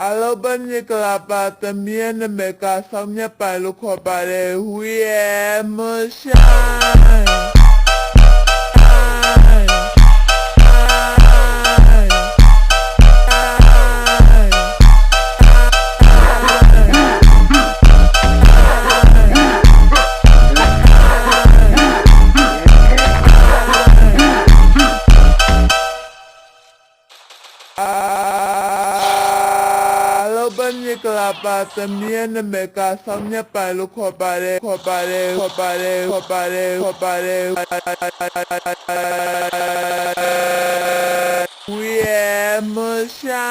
Alo bên như là bà tầm miên nên mẹ cả xong nhé bà lúc họ bà đề huy em mơ shine. Bên như là bà tầm miên nên mẹ cả xong nhé bà lúc họ bà đề we am a shine.